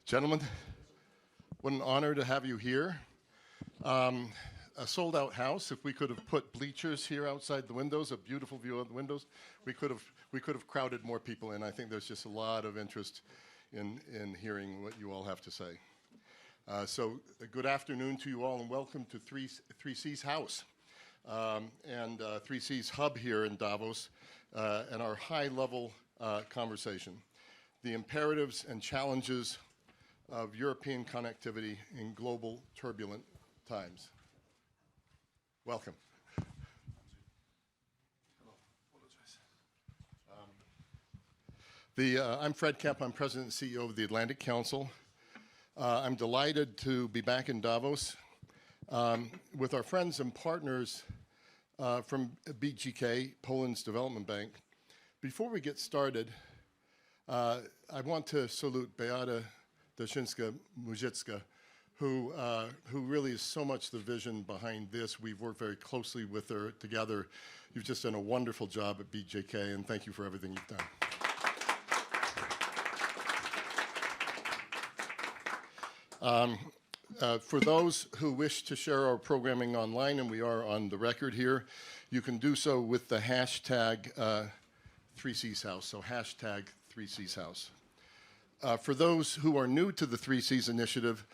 Gentlemen, what an honor to have you here. A sold-out house. If we could have put bleachers here outside the windows, a beautiful view of the windows, we could have crowded more people in. I think there's just a lot of interest in hearing what you all have to say. So good afternoon to you all, and welcome to 3C's house and 3C's hub here in Davos, and our high-level conversation, the imperatives and challenges of European connectivity in global turbulent times. Welcome. I'm Fred Kempe. I'm President and CEO of the Atlantic Council. I'm delighted to be back in Davos with our friends and partners from BGK, Poland's development bank. Before we get started, I want to salute Beata Daszyńska-Mujicka, who really is so much the vision behind this. We've worked very closely with her together. You've just done a wonderful job at BJK, and thank you for everything you've done. For those who wish to share our programming online, and we are on the record here, you can do so with the hashtag 3C's House, so hashtag 3C's House. For those who are new to the 3C's initiative,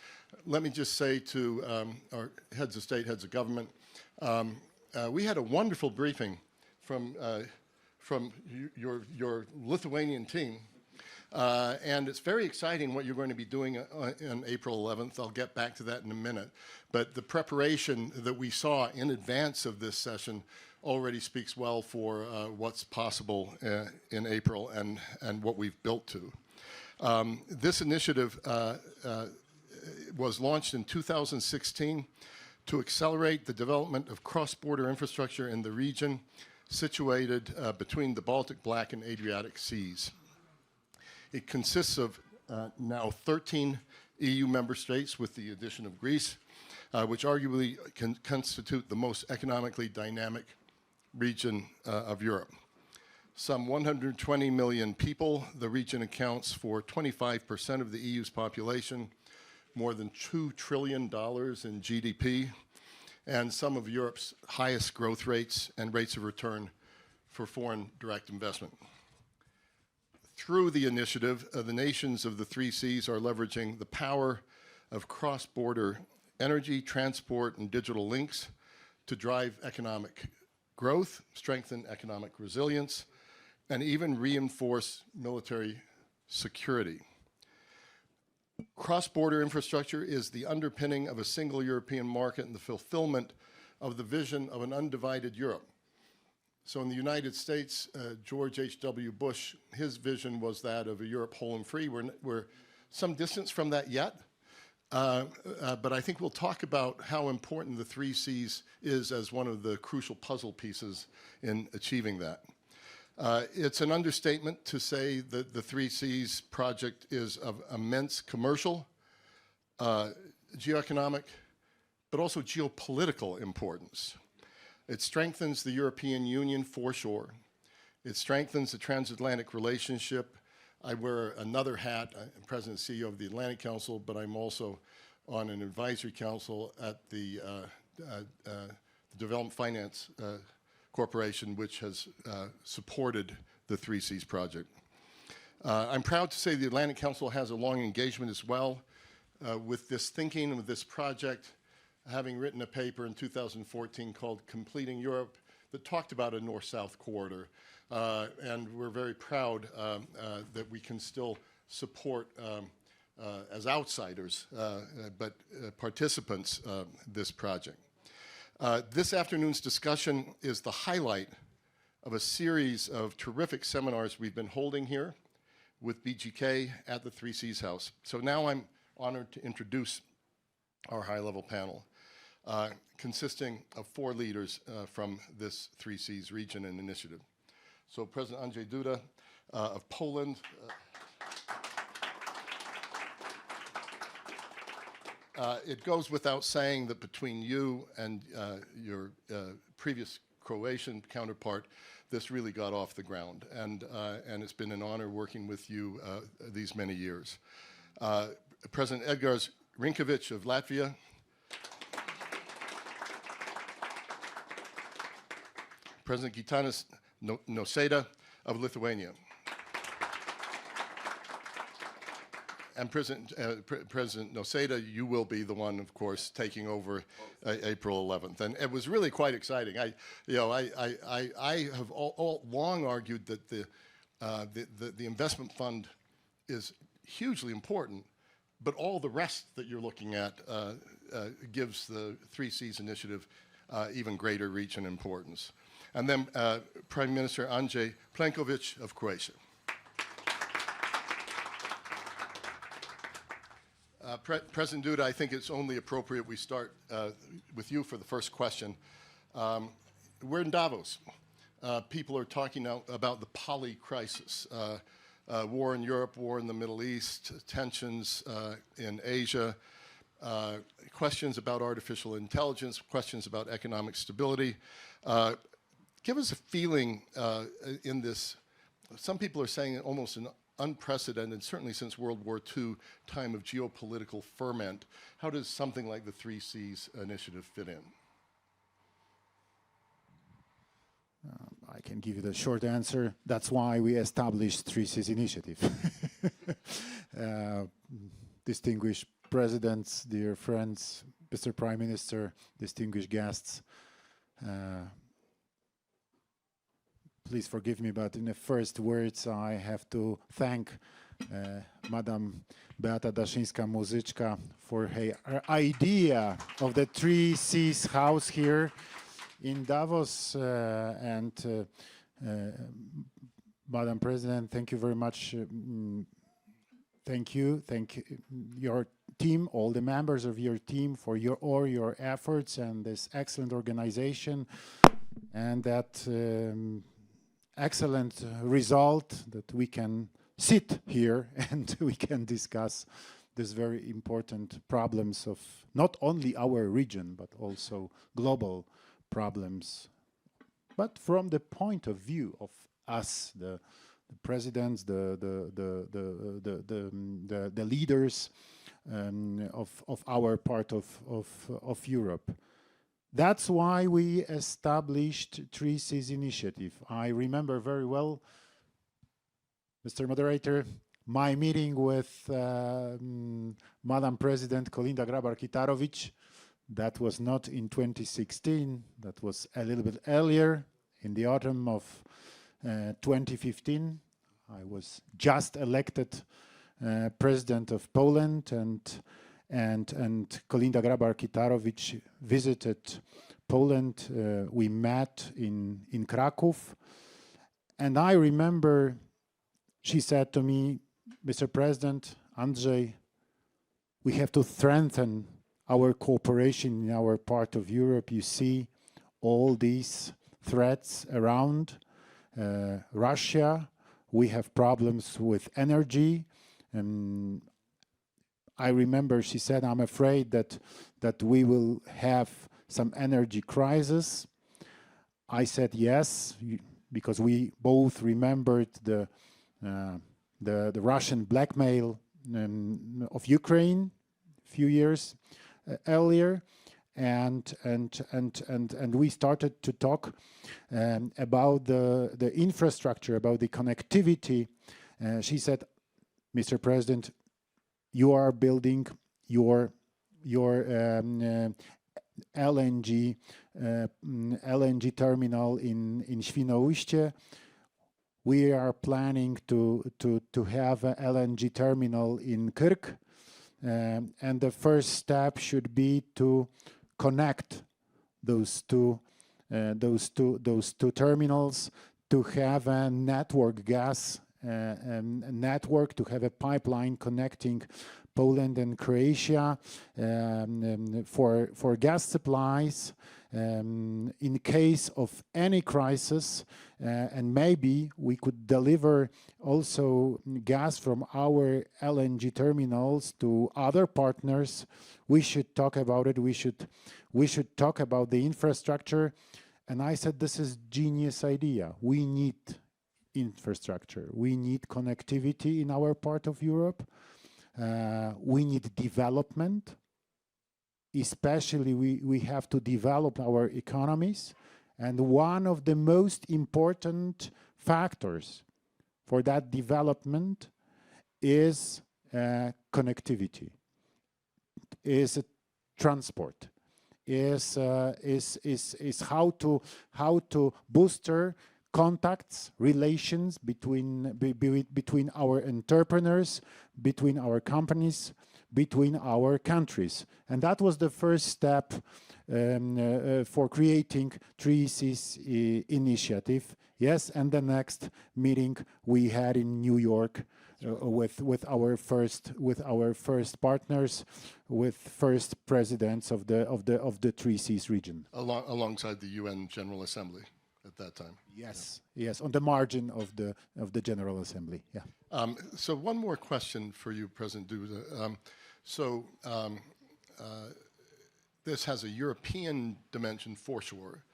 let me just say to our heads of state, heads of government, we had a wonderful briefing from your Lithuanian team, and it's very exciting what you're going to be doing on April 11th. I'll get back to that in a minute. But the preparation that we saw in advance of this session already speaks well for what's possible in April and what we've built to. This initiative was launched in 2016 to accelerate the development of cross-border infrastructure in the region situated between the Baltic, Black, and Adriatic seas. It consists of now 13 EU member states with the addition of Greece, which arguably can constitute the most economically dynamic region of Europe. Some 120 million people, the region accounts for 25% of the EU's population, more than $2 trillion in GDP, and some of Europe's highest growth rates and rates of return for foreign direct investment. Through the initiative, the nations of the 3Cs are leveraging the power of cross-border energy, transport, and digital links to drive economic growth, strengthen economic resilience, and even reinforce military security. Cross-border infrastructure is the underpinning of a single European market and the fulfillment of the vision of an undivided Europe. So in the United States, George H.W. Bush, his vision was that of a Europe whole and free. We're some distance from that yet, but I think we'll talk about how important the 3Cs is as one of the crucial puzzle pieces in achieving that. It's an understatement to say that the 3Cs project is of immense commercial, geoeconomic, but also geopolitical importance. It strengthens the European Union for sure. It strengthens the transatlantic relationship. I wear another hat. I'm President and CEO of the Atlantic Council, but I'm also on an advisory council at the Development Finance Corporation, which has supported the 3Cs project. I'm proud to say the Atlantic Council has a long engagement as well with this thinking and with this project, having written a paper in 2014 called Completing Europe that talked about a north-south corridor. And we're very proud that we can still support, as outsiders, but participants, this project. This afternoon's discussion is the highlight of a series of terrific seminars we've been holding here with BGK at the 3C's house. So now I'm honored to introduce our high-level panel, consisting of 4 leaders from this 3C's region and initiative. So President Andrzej Duda of Poland. It goes without saying that between you and your previous Croatian counterpart, this really got off the ground, and it's been an honor working with you these many years. President Edgars Rinkēvičs of Latvia, President Gitanas Nausėda of Lithuania, and President Nausėda, you will be the one, of course, taking over April 11th, and it was really quite exciting. I have all long argued that the investment fund is hugely important, but all the rest that you're looking at gives the 3Cs initiative even greater reach and importance. And then Prime Minister Andrzej of Croatia. President Duda, I think it's only appropriate we start with you for the first question. We're in Davos. People are talking now about the poly crisis. War in Europe, war in the Middle East, tensions in Asia, questions about artificial intelligence, questions about economic stability. Give us a feeling in this, some people are saying almost an unprecedented, certainly since World War II, time of geopolitical ferment. How does something like the 3Cs initiative fit in? I can give you the short answer. That's why we established 3Cs initiative. Distinguished presidents, dear friends, Mr. Prime Minister, distinguished guests, please forgive me, but in the first words, I have to thank Madam Beata Daszyńska-Muzyczka for her idea of the 3Cs house here in Davos. Madam President, thank you very much. Thank your team, all the members of your team for all your efforts and this excellent organization and that excellent result that we can sit here and we can discuss these very important problems of not only our region but also global problems. But from the point of view of us, the presidents, the leaders of our part of Europe. That's why we established 3Cs initiative. I remember very well, Mr. Moderator, my meeting with Madam President Kolinda Grabar-Kitarović. That was not in 2016, that was a little bit earlier, in the autumn of 2015. I was just elected President of Poland, and Kolinda Grabar-Kitarović visited Poland. We met in Kraków, and I remember she said to me, Mr. President, Andrzej, we have to strengthen our cooperation in our part of Europe. You see all these threats around Russia. We have problems with energy. I remember she said, I'm afraid that we will have some energy crisis. I said yes, because we both remembered the Russian blackmail of Ukraine a few years earlier, and we started to talk about the infrastructure, about the connectivity. She said, Mr. President, you are building your LNG terminal in Świnoujście. We are planning to have an LNG terminal in Kirk, and the first step should be to connect those two terminals to have a network gas. A network, to have a pipeline connecting Poland and Croatia for gas supplies in case of any crisis, and maybe we could deliver also gas from our LNG terminals to other partners. We should talk about it. We should talk about the infrastructure. And I said, this is genius idea. We need infrastructure. We need connectivity in our part of Europe. We need development. Especially we have to develop our economies. And one of the most important factors for that development is connectivity, is transport, is how to booster contacts, relations between our entrepreneurs, between our companies, between our countries. And that was the first step for creating 3Cs initiative. Yes, and the next meeting we had in New York with our first partners, with first presidents of the 3Cs region. Alongside the UN General Assembly at that time. Yes, yes, on the margin of the General Assembly. Yeah. So one more question for you, President Duda. This has a European dimension for sure,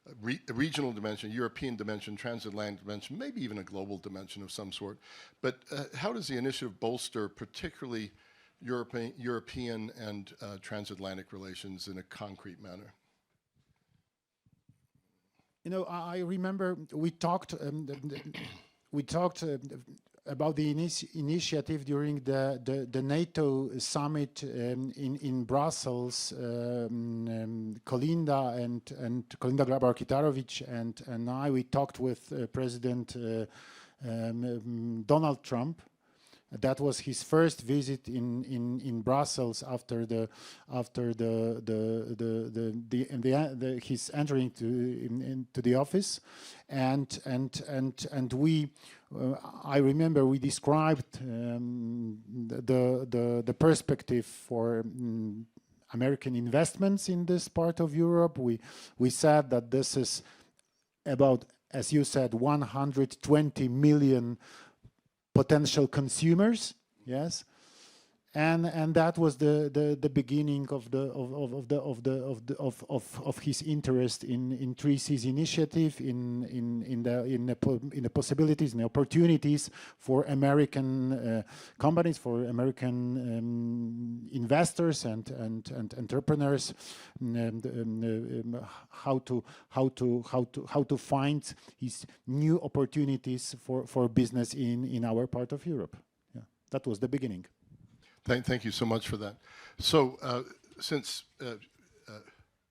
a regional dimension, European dimension, transatlantic dimension, maybe even a global dimension of some sort. But how does the initiative bolster particularly European and transatlantic relations in a concrete manner? You know, I remember we talked about the initiative during the NATO summit in Brussels. Kolinda and Kolinda Grabar-Kitarović and I, we talked with President Donald Trump. That was his first visit in Brussels after his entering into the office, and we. I remember we described the perspective for American investments in this part of Europe. We said that this is about, as you said, 120 million potential consumers, yes, and that was the beginning of his interest in 3Cs initiative, in the possibilities and the opportunities for American companies, for American investors and entrepreneurs, how to find these new opportunities for business in our part of Europe. Yeah, that was the beginning. Thank you so much for that. So since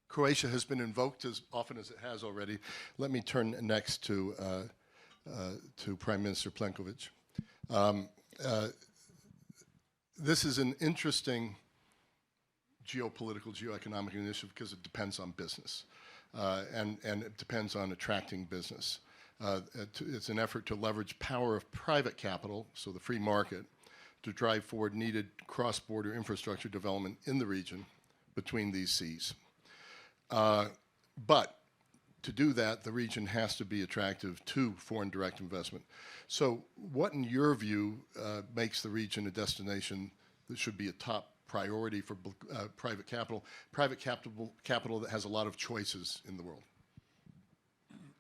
Croatia has been invoked as often as it has already, let me turn next to Prime Minister Plenković. This is an interesting geopolitical, geoeconomic initiative because it depends on business, and it depends on attracting business. It's an effort to leverage power of private capital, so the free market, to drive forward needed cross-border infrastructure development in the region between these seas. But to do that, the region has to be attractive to foreign direct investment. So what, in your view, makes the region a destination that should be a top priority for private capital that has a lot of choices in the world?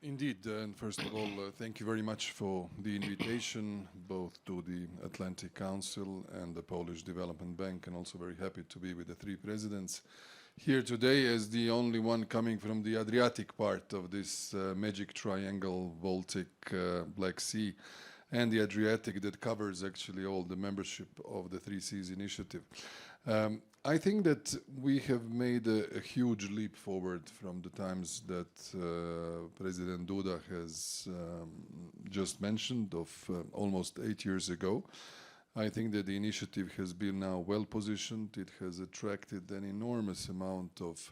Indeed, and first of all, thank you very much for the invitation, both to the Atlantic Council and the Polish Development Bank, and also very happy to be with the three presidents here today as the only one coming from the Adriatic part of this magic triangle, Baltic, Black Sea, and the Adriatic that covers actually all the membership of the 3Cs initiative. I think that we have made a huge leap forward from the times that President Duda has just mentioned of almost 8 years ago. I think that the initiative has been now well positioned. It has attracted an enormous amount of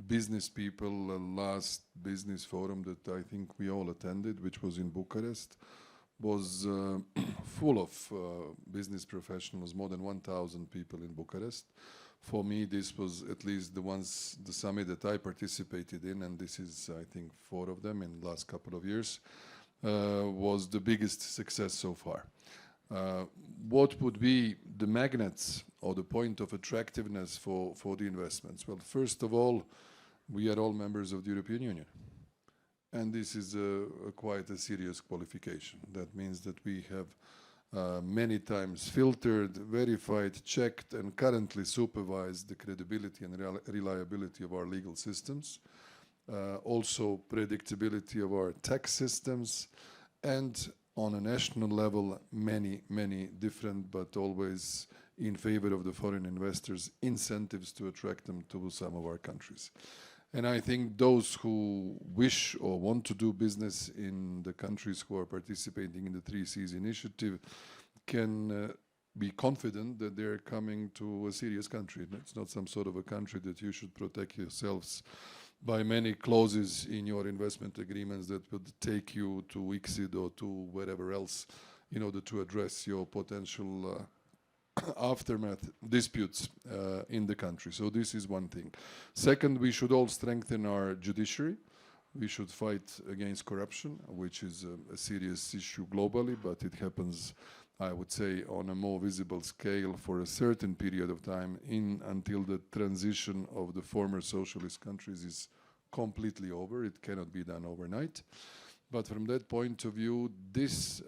business people. The last business forum that I think we all attended, which was in Bucharest, was full of business professionals, more than 1,000 people in Bucharest. For me, this was at least the summit that I participated in, and this is, I think, 4 of them in the last couple of years, was the biggest success so far. What would be the magnets or the point of attractiveness for the investments? Well, first of all, we are all members of the European Union. And this is quite a serious qualification. That means that we have many times filtered, verified, checked, and currently supervise the credibility and reliability of our legal systems. Also predictability of our tax systems, and on a national level, many different, but always in favor of the foreign investors, incentives to attract them to some of our countries. And I think those who wish or want to do business in the countries who are participating in the 3Cs initiative can be confident that they're coming to a serious country. It's not some sort of a country that you should protect yourselves by many clauses in your investment agreements that would take you to ICSID or to wherever else in order to address your potential aftermath disputes in the country. So this is one thing. Second, we should all strengthen our judiciary. We should fight against corruption, which is a serious issue globally, but it happens, I would say, on a more visible scale for a certain period of time until the transition of the former socialist countries is completely over. It cannot be done overnight. But from that point of view, this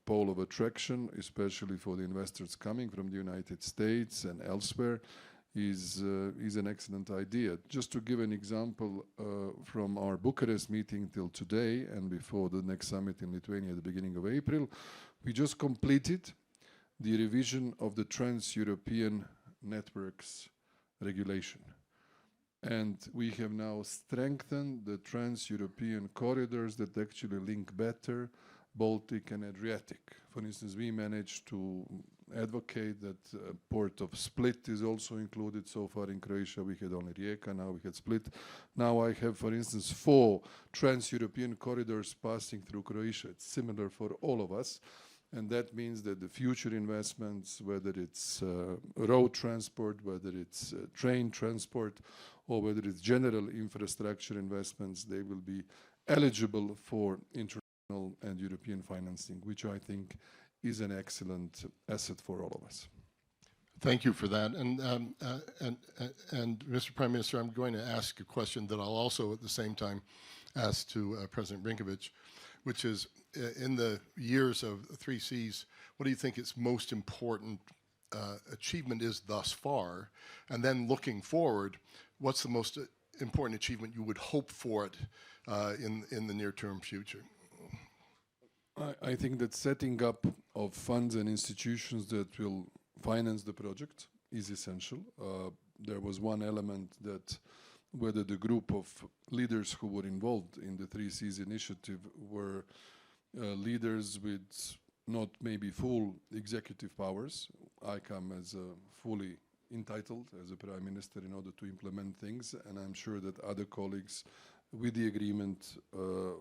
pole of attraction, especially for the investors coming from the United States and elsewhere, is an excellent idea. Just to give an example, from our Bucharest meeting till today and before the next summit in Lithuania at the beginning of April, we just completed the revision of the Trans-European Networks regulation. And we have now strengthened the trans-European corridors that actually link better Baltic and Adriatic. For instance, we managed to advocate that port of Split is also included. So far in Croatia we had only Rijeka, now we had Split. Now I have, for instance, 4 trans-European corridors passing through Croatia. It's similar for all of us. And that means that the future investments, whether it's road transport, whether it's train transport, or whether it's general infrastructure investments, they will be eligible for international and European financing, which I think is an excellent asset for all of us. Thank you for that. And Mr. Prime Minister, I'm going to ask a question that I'll also at the same time ask to President Rinkēvičs, which is, in the years of 3Cs, what do you think its most important achievement is thus far? And then looking forward, what's the most important achievement you would hope for it in the near-term future? I think that setting up of funds and institutions that will finance the project is essential. There was one element that whether the group of leaders who were involved in the 3Cs initiative were leaders with not maybe full executive powers. I come as fully entitled as a Prime Minister in order to implement things, and I'm sure that other colleagues with the agreement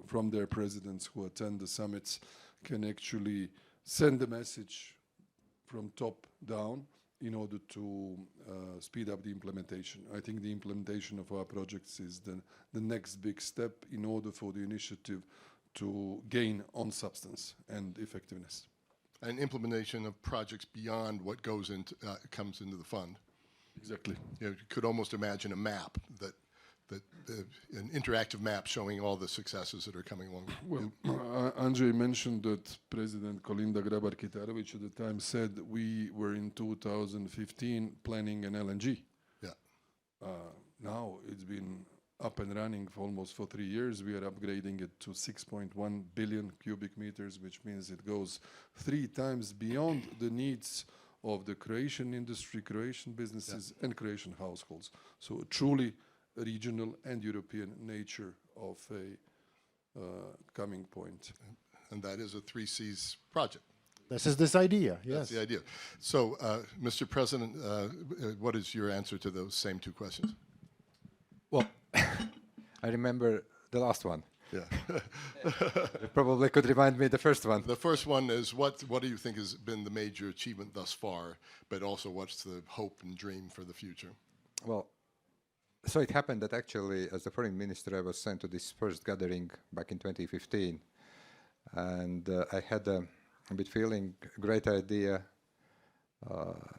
from their presidents who attend the summits can actually send the message from top down in order to speed up the implementation. I think the implementation of our projects is the next big step in order for the initiative to gain on substance and effectiveness. And implementation of projects beyond what goes into comes into the fund. Exactly. You could almost imagine a map an interactive map showing all the successes that are coming along. Well, Andrzej mentioned that President Kolinda Grabar-Kitarović at the time said we were in 2015 planning an LNG. Yeah. Now it's been up and running for almost 3 years. We are upgrading it to 6.1 billion cubic meters, which means it goes 3 times beyond the needs of the Croatian industry, Croatian businesses, and Croatian households. So a truly regional and European nature of a coming point. And that is a 3Cs project. This idea, yes. That's the idea. So, Mr. President, what is your answer to those same 2 questions? Well, I remember the last one. Yeah. You probably could remind me the first one. The first one is what do you think has been the major achievement thus far, but also what's the hope and dream for the future? Well, so it happened that actually, as the foreign minister, I was sent to this first gathering back in 2015. And I had a bit feeling, great idea.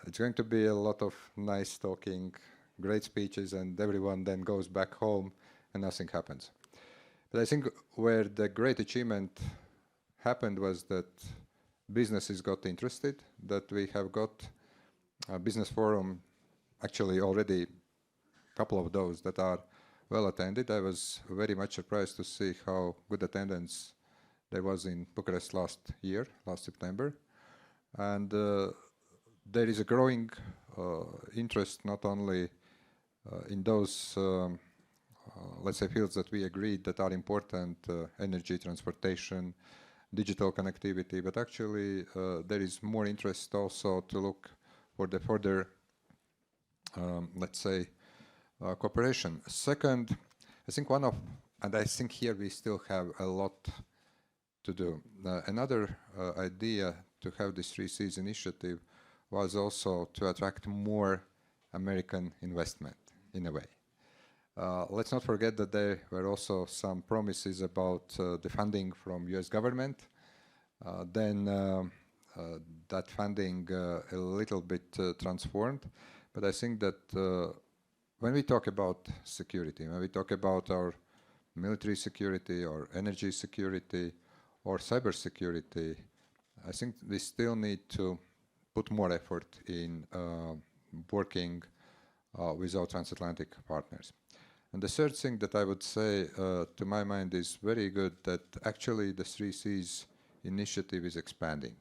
It's going to be a lot of nice talking, great speeches, and everyone then goes back home and nothing happens. But I think where the great achievement happened was that businesses got interested, that we have got a business forum, actually already a couple of those that are well attended. I was very much surprised to see how good attendance there was in Bucharest last September. And there is a growing interest not only in those, let's say, fields that we agreed that are important, energy, transportation, digital connectivity, but actually there is more interest also to look for the further, let's say, cooperation. Second, I think and I think here we still have a lot to do. Another idea to have this 3Cs initiative was also to attract more American investment in a way. Let's not forget that there were also some promises about the funding from US government. Then that funding a little bit transformed. But I think that when we talk about security, when we talk about our military security or energy security or cyber security, I think we still need to put more effort in working with our transatlantic partners. And the third thing that I would say, to my mind, is very good that actually the 3Cs initiative is expanding.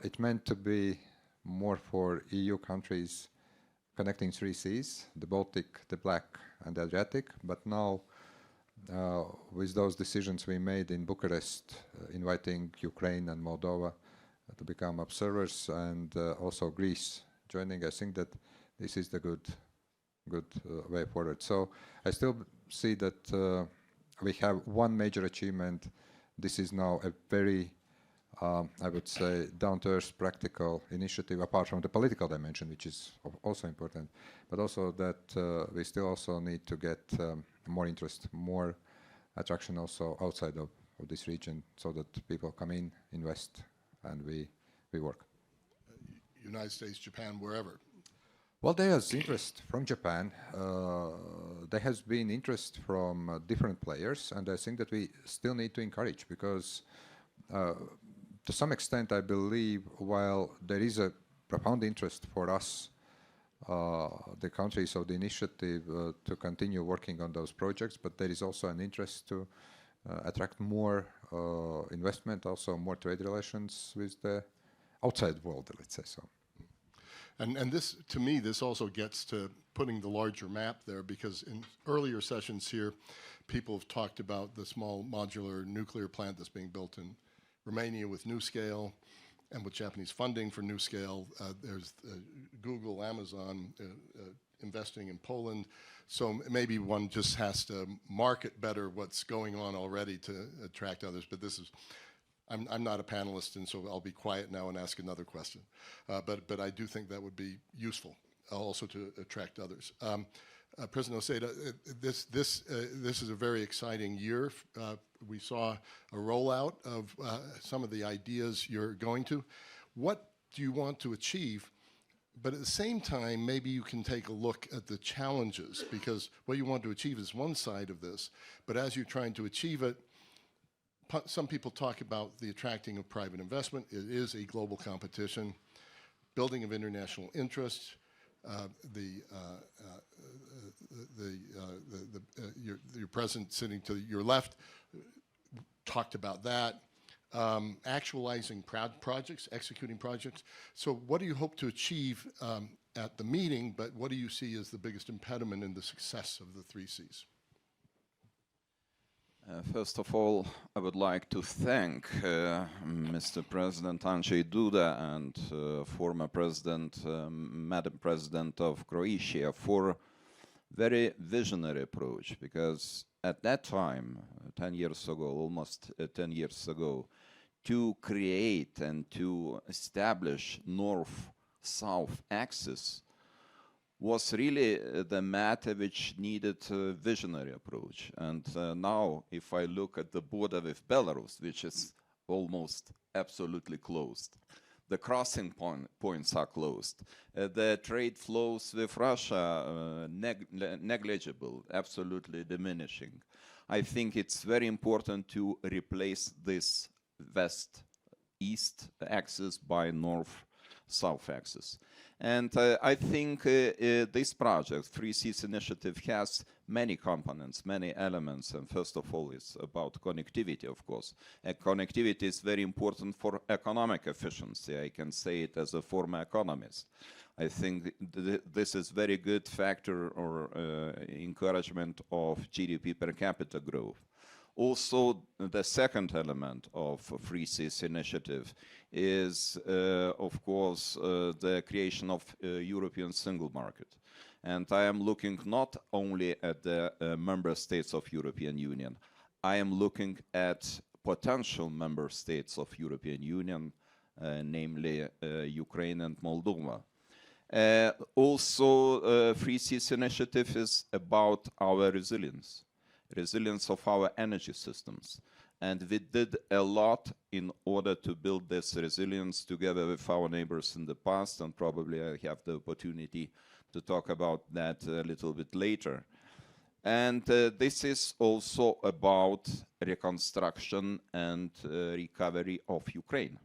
It meant to be more for EU countries connecting 3Cs, the Baltic, the Black, and the Adriatic, but now with those decisions we made in Bucharest, inviting Ukraine and Moldova to become observers, and also Greece joining, I think that this is the good way forward. So I still see that we have one major achievement. This is now a very, I would say, down-to-earth practical initiative, apart from the political dimension, which is also important, but also that we still also need to get more interest, more attraction also outside of this region, so that people come in, invest, and we work. United States, Japan, wherever. Well, there is interest from Japan. There has been interest from different players, and I think that we still need to encourage, because to some extent, I believe, while there is a profound interest for us, the countries of the initiative, to continue working on those projects, but there is also an interest to attract more investment, also more trade relations with the outside world, let's say so. And this, to me, this also gets to putting the larger map there, because in earlier sessions here, people have talked about the small modular nuclear plant that's being built in Romania with NuScale, and with Japanese funding for NuScale. There's Google, Amazon investing in Poland. So maybe one just has to market better what's going on already to attract others. But this is, I'm not a panelist, and so I'll be quiet now and ask another question. But I do think that would be useful also to attract others. President Nausėda, this is a very exciting year. We saw a rollout of some of the ideas you're going to. What do you want to achieve? But at the same time, maybe you can take a look at the challenges, because what you want to achieve is one side of this. But as you're trying to achieve it, some people talk about the attracting of private investment. It is a global competition, building of international interest, your president sitting to your left talked about that, actualizing projects, executing projects. So what do you hope to achieve at the meeting, but what do you see as the biggest impediment in the success of the 3Cs? First of all, I would like to thank Mr. President Andrzej Duda and former President, Madam President of Croatia for very visionary approach, because at that time, 10 years ago, almost 10 years ago, to create and to establish north-south axis was really the matter which needed a visionary approach. And now, if I look at the border with Belarus, which is almost absolutely closed, the crossing points are closed, the trade flows with Russia negligible, absolutely diminishing. I think it's very important to replace this West north-east axis by north-south axis. And I think this project, 3Cs initiative, has many components, many elements, and first of all, it's about connectivity, of course. Connectivity is very important for economic efficiency. I can say it as a former economist. I think this is very good factor or encouragement of GDP per capita growth. Also, the second element of 3Cs initiative is, of course, the creation of European single market. And I am looking not only at the member states of European Union, I am looking at potential member states of European Union, namely Ukraine and Moldova. Also, 3Cs initiative is about our resilience of our energy systems. And we did a lot in order to build this resilience together with our neighbors in the past, and probably I have the opportunity to talk about that a little bit later. And this is also about reconstruction and recovery of Ukraine.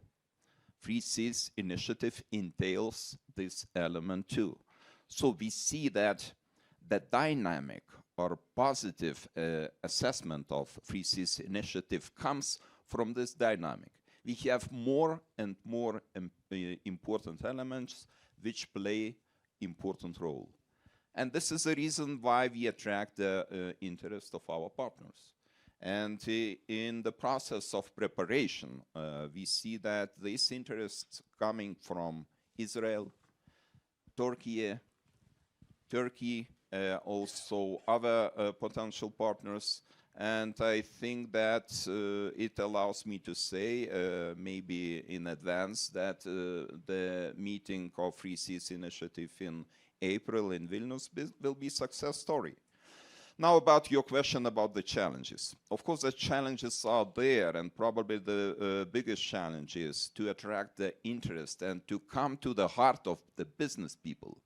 3Cs initiative entails this element too. So we see that the dynamic or positive assessment of 3Cs initiative comes from this dynamic. We have more and more important elements which play important role. And this is the reason why we attract the interest of our partners. And in the process of preparation, we see that this interest coming from Israel, Turkey, also other potential partners. And I think that it allows me to say, maybe in advance, that the meeting of 3Cs initiative in April in Vilnius will be a success story. Now about your question about the challenges. Of course, the challenges are there, and probably the biggest challenge is to attract the interest and to come to the heart of the business people,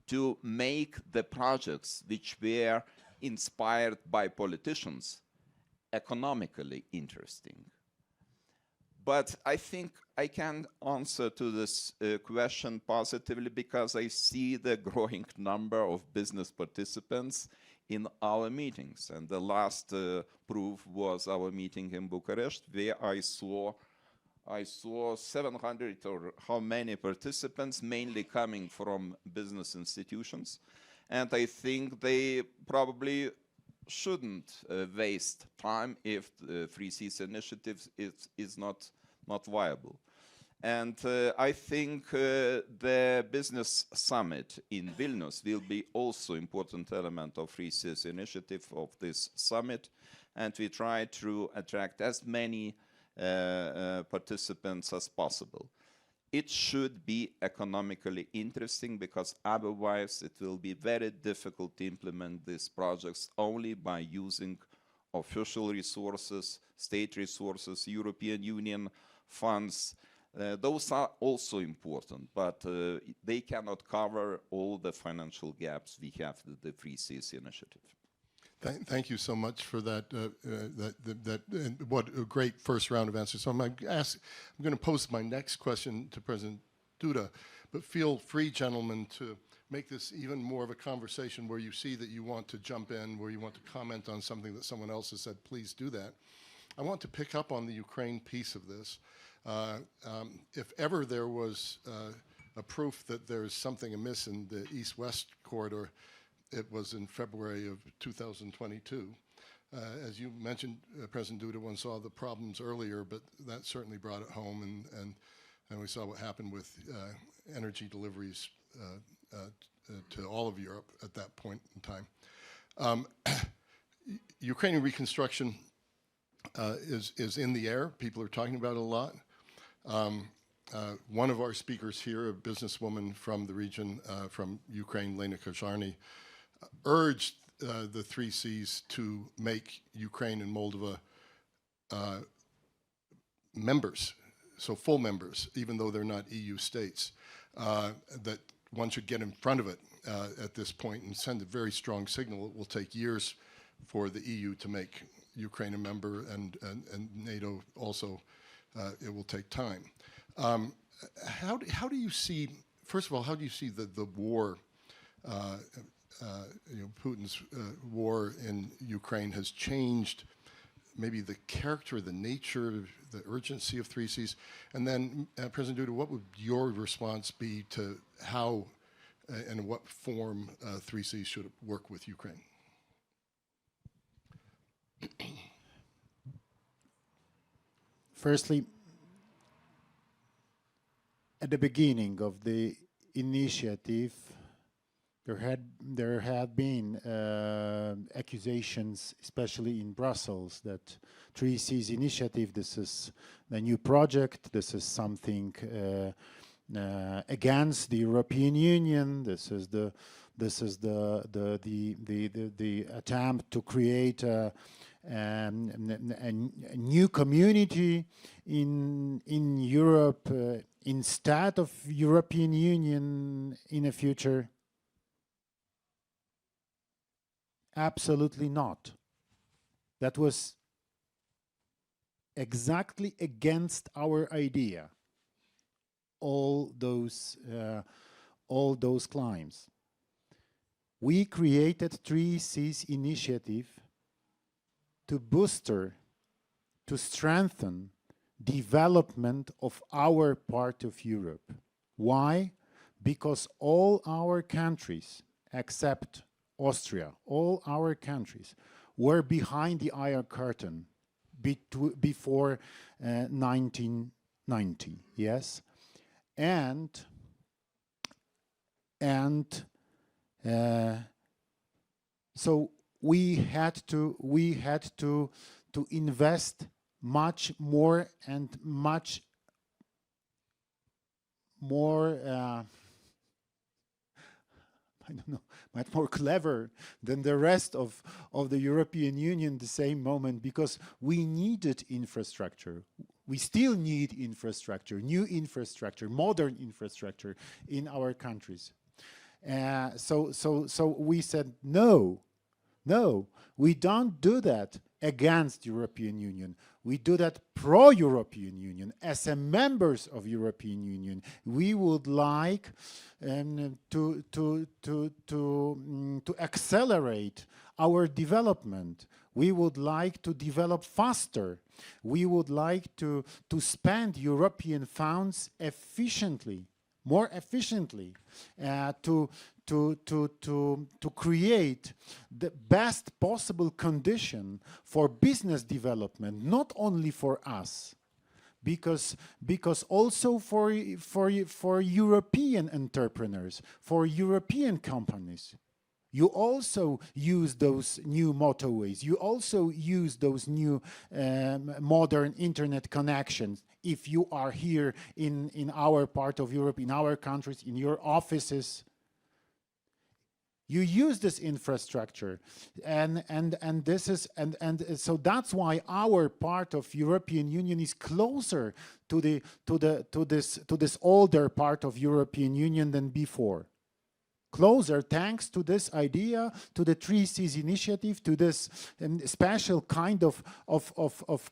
to make the projects which were inspired by politicians economically interesting. But I think I can answer to this question positively because I see the growing number of business participants in our meetings. And the last proof was our meeting in Bucharest, where I saw 700 or how many participants, mainly coming from business institutions. And I think they probably shouldn't waste time if the 3Cs initiative is not viable. And I think the business summit in Vilnius will be also important element of 3Cs initiative of this summit. And we try to attract as many participants as possible. It should be economically interesting because otherwise it will be very difficult to implement these projects only by using official resources, state resources, European Union funds. Those are also important, but they cannot cover all the financial gaps we have with the 3Cs initiative. Thank you so much for that. What a great first round of answers. So I'm going to pose my next question to President Duda, but feel free, gentlemen, to make this even more of a conversation where you see that you want to jump in, where you want to comment on something that someone else has said. Please do that. I want to pick up on the Ukraine piece of this. If ever there was a proof that there is something amiss in the East-West corridor, it was in February of 2022. As you mentioned, President Duda, one saw the problems earlier, but that certainly brought it home, and we saw what happened with energy deliveries to all of Europe at that point in time. Ukrainian reconstruction is in the air. People are talking about it a lot. One of our speakers here, a businesswoman from the region, from Ukraine, Lena Kazharny, urged the 3Cs to make Ukraine and Moldova members, so full members, even though they're not EU states, that one should get in front of it at this point and send a very strong signal. It will take years for the EU to make Ukraine a member, and NATO also it will take time. How do you see, first of all, how do you see the war, Putin's war in Ukraine has changed maybe the character, the nature, the urgency of 3Cs? And then, President Duda, what would your response be to how and in what form 3Cs should work with Ukraine? Firstly, at the beginning of the initiative, there had been accusations, especially in Brussels, that 3Cs initiative, this is a new project, this is something against the European Union, this is the attempt to create a new community in Europe instead of European Union in the future. Absolutely not. That was exactly against our idea. All those claims. We created 3Cs initiative to booster, to strengthen development of our part of Europe. Why? Because all our countries, except Austria, all our countries were behind the Iron Curtain before 1990, yes? And so we had to invest much more and much more I don't know, much more clever than the rest of the European Union the same moment, because we needed infrastructure. We still need infrastructure, new infrastructure, modern infrastructure in our countries. So we said, no, we don't do that against European Union. We do that pro-European Union. As a members of European Union, we would like to accelerate our development. We would like to develop faster. We would like to spend European funds efficiently, more efficiently, to create the best possible condition for business development, not only for us, because also for European entrepreneurs, for European companies. You also use those new motorways. You also use those new modern internet connections. If you are here in our part of Europe, in our countries, in your offices, you use this infrastructure, and so that's why our part of European Union is closer to this older part of European Union than before. Closer thanks to this idea, to the 3Cs initiative, to this special kind of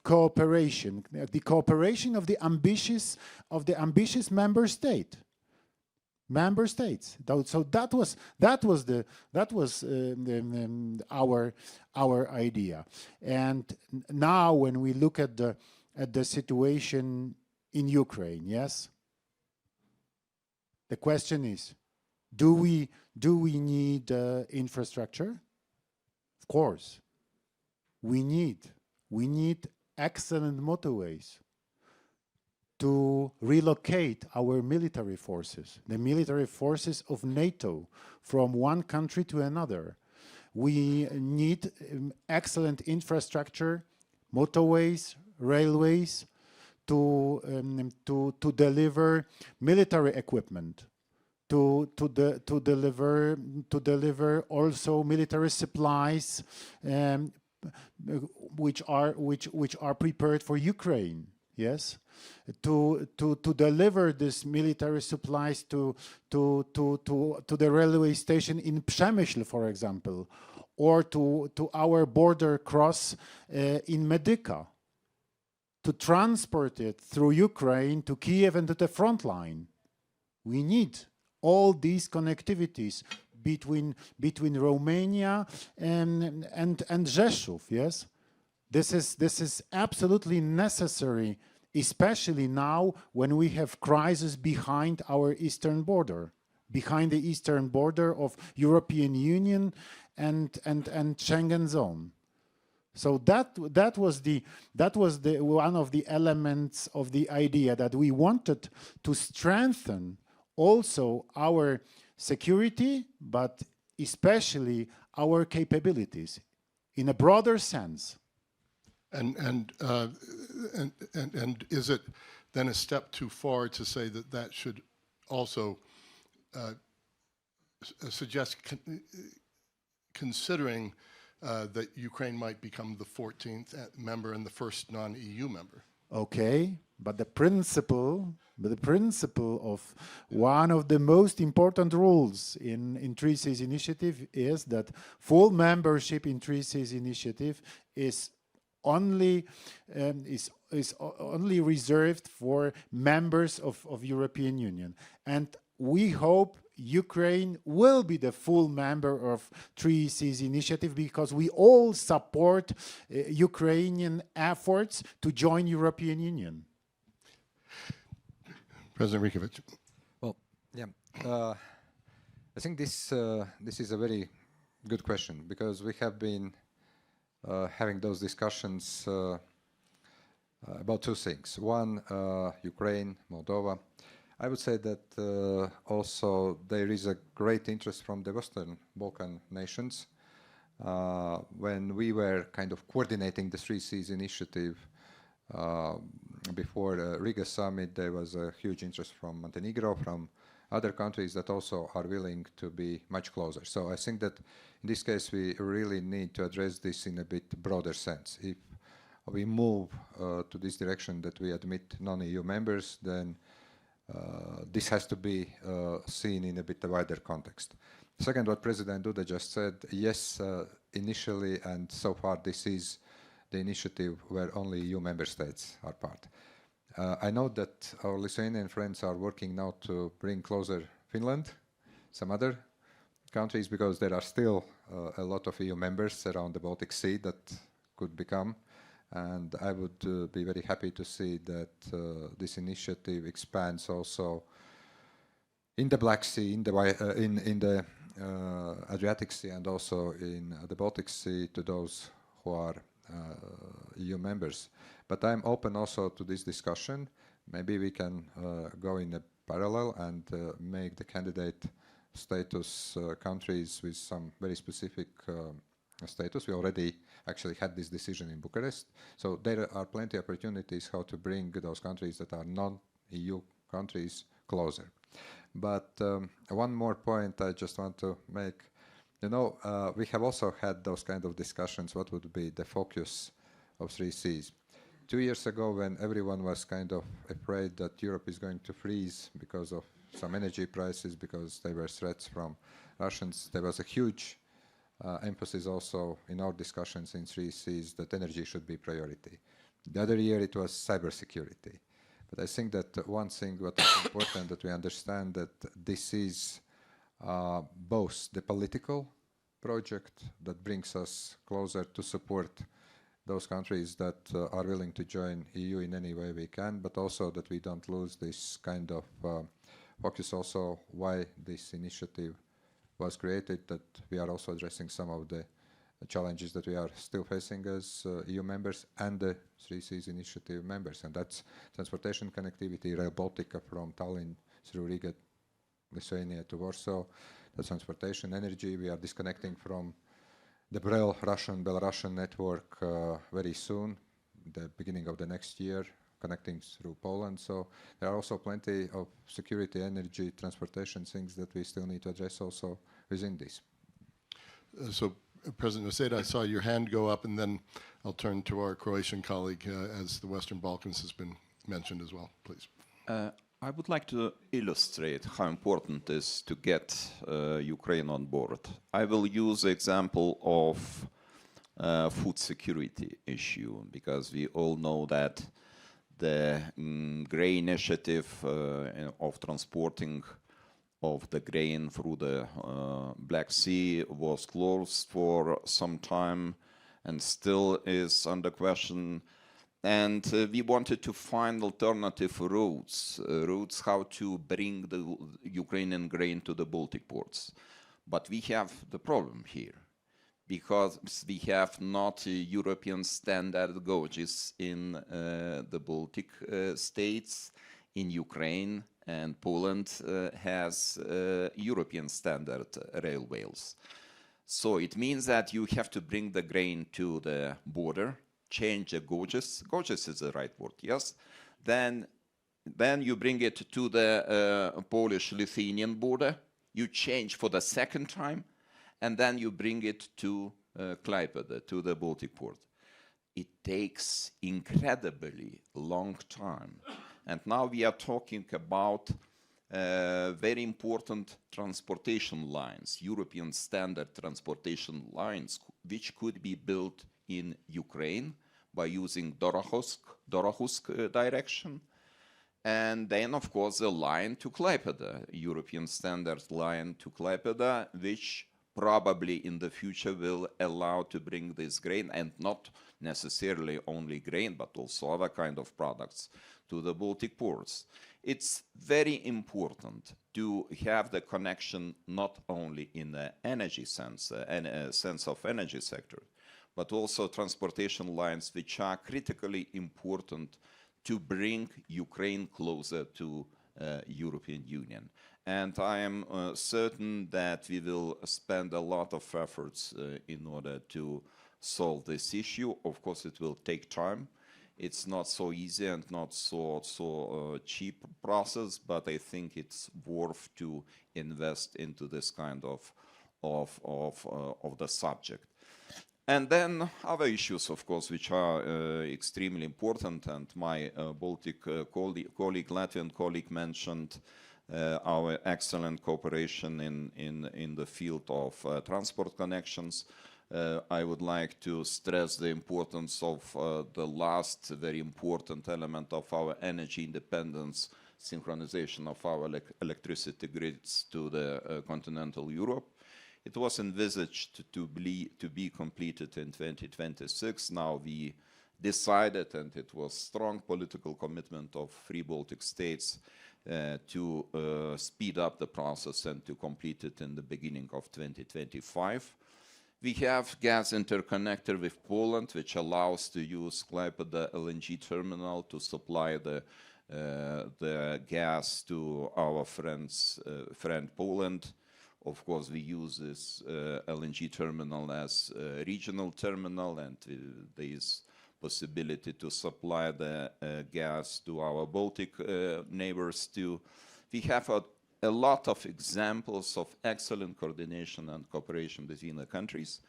cooperation, the cooperation of the ambitious member states. So that was our idea. And now when we look at the situation in Ukraine, yes, the question is, do we need infrastructure? Of course, we need excellent motorways to relocate our military forces, the military forces of NATO, from one country to another. We need excellent infrastructure, motorways, railways, to deliver military equipment, to deliver also military supplies, which are prepared for Ukraine. Yes, to deliver this military supplies to the railway station in Przemyśl, for example, or to our border cross in Medyka, to transport it through Ukraine to Kiev and to the front line. We need all these connectivities between Romania and Rzeszów, yes? This is absolutely necessary, especially now when we have crisis behind our eastern border, behind the eastern border of European Union and Schengen zone. So that was the one of the elements of the idea, that we wanted to strengthen also our security, but especially our capabilities in a broader sense. And is it then a step too far to say that that should also suggest considering that Ukraine might become the 14th member and the first non-EU member? Okay, but the principle of one of the most important rules in 3Cs initiative is that full membership in 3Cs initiative is only reserved for members of European Union, and we hope Ukraine will be the full member of 3Cs initiative, because we all support Ukrainian efforts to join European Union. President Rinkēvičs. Well, yeah, I think this is a very good question, because we have been having those discussions about two things. One, Ukraine, Moldova. I would say that also there is a great interest from the Western Balkan nations. When we were kind of coordinating the 3Cs initiative before the Riga summit, there was a huge interest from Montenegro, from other countries that also are willing to be much closer. So I think that in this case we really need to address this in a bit broader sense. If we move to this direction that we admit non-EU members, then this has to be seen in a bit wider context. Second, what President Duda just said, yes, initially and so far this is the initiative where only EU member states are part. I know that our Lithuanian friends are working now to bring closer Finland, some other countries, because there are still a lot of EU members around the Baltic Sea that could become. And I would be very happy to see that this initiative expands also in the Black Sea, in the Adriatic Sea, and also in the Baltic Sea to those who are EU members. But I'm open also to this discussion. Maybe we can go in a parallel and make the candidate status countries with some very specific status. We already actually had this decision in Bucharest. So there are plenty of opportunities how to bring those countries that are non-EU countries closer. But one more point I just want to make. You know, we have also had those kind of discussions, what would be the focus of 3Cs. 2 years ago, when everyone was kind of afraid that Europe is going to freeze because of some energy prices, because there were threats from Russians, there was a huge emphasis also in our discussions in 3Cs that energy should be priority. The other year it was cybersecurity. But I think that one thing what is important that we understand that this is both the political project that brings us closer to support those countries that are willing to join EU in any way we can, but also that we don't lose this kind of focus also why this initiative was created, that we are also addressing some of the challenges that we are still facing as EU members and the 3Cs initiative members, and that's transportation connectivity, Rail Baltica from Tallinn through Riga, Lithuania to Warsaw, the transportation, energy. We are disconnecting from the Belarusian network very soon, the beginning of the next year, connecting through Poland. So there are also plenty of security, energy, transportation things that we still need to address also within this. So President Nausėda, I saw your hand go up, and then I'll turn to our Croatian colleague as the Western Balkans has been mentioned as well, please. I would like to illustrate how important it is to get Ukraine on board. I will use the example of food security issue, because we all know that the grain initiative of transporting of the grain through the Black Sea was closed for some time and still is under question. And we wanted to find alternative routes how to bring the Ukrainian grain to the Baltic ports. But we have the problem here, because we have not European standard gauges in the Baltic states. In Ukraine and Poland has European standard railways. So it means that you have to bring the grain to the border, change the gauges. Gauges is the right word, yes. Then you bring it to the Polish-Lithuanian border. You change for the second time, and then you bring it to Klaipėda, to the Baltic port. It takes incredibly long time. And now we are talking about very important transportation lines, European standard transportation lines, which could be built in Ukraine by using Dorohusk direction. And then, of course, the line to Klaipėda, European standard line to Klaipėda, which probably in the future will allow to bring this grain, and not necessarily only grain, but also other kind of products, to the Baltic ports. It's very important to have the connection not only in the energy sense, sense of energy sector, but also transportation lines which are critically important to bring Ukraine closer to European Union. And I am certain that we will spend a lot of efforts in order to solve this issue. Of course, it will take time. It's not so easy and not so cheap process, but I think it's worth to invest into this kind of the subject. And then other issues, of course, which are extremely important, and my Baltic Latvian colleague mentioned our excellent cooperation in the field of transport connections. I would like to stress the importance of the last very important element of our energy independence, synchronization of our electricity grids to the continental Europe. It was envisaged to be completed in 2026. Now we decided, and it was strong political commitment of three Baltic states to speed up the process and to complete it in the beginning of 2025. We have gas interconnector with Poland, which allows to use Klaipėda LNG terminal to supply the gas to our friend Poland. Of course, we use this LNG terminal as a regional terminal, and there is possibility to supply the gas to our Baltic neighbors too. We have a lot of examples of excellent coordination and cooperation between the countries,